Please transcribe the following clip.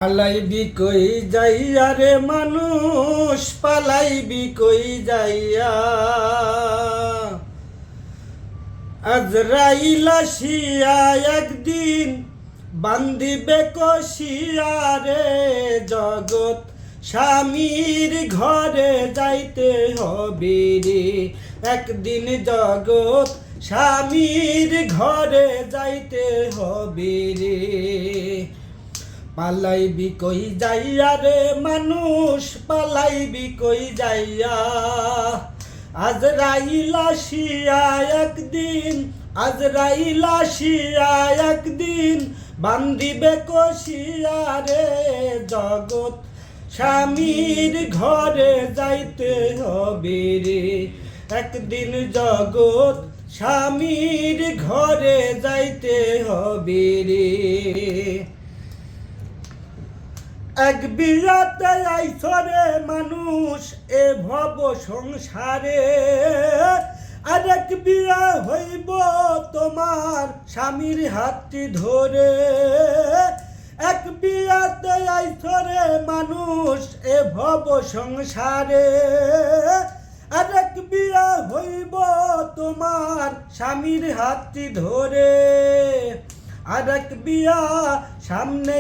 পালাইবি কই যাইয়া রে মানুষ, পালাইবি কই যাইয়া। আজরাইল আসিয়া একদিন বান্ধিবে কষিয়া রে। জগৎ স্বামীর ঘরে যাইতে হবে রে, একদিন জগৎ স্বামীর ঘরে যাইতে হবে রে। পালাইবি কই যাইয়া রে মানুষ, পালাইবি কই যাইয়া। আজরাইল আসিয়া একদিন, আজরাইল আসিয়া একদিন বান্ধিবে কষিয়া রে। জগৎ স্বামীর ঘরে যাইতে হবে রে, একদিন জগৎ স্বামীর ঘরে যাইতে হবে রে। এক বিরাতে আইসরে মানুষ এ ভব সংসারে, আরেক বিয়া হইব তোমার স্বামীর হাতটি ধরে। এক বিয়াতে আইসরে মানুষ এ ভব সংসারে, আরেক বিয়া হইব তোমার স্বামীর হাতটি ধরে। আরেক বিয়া সামনে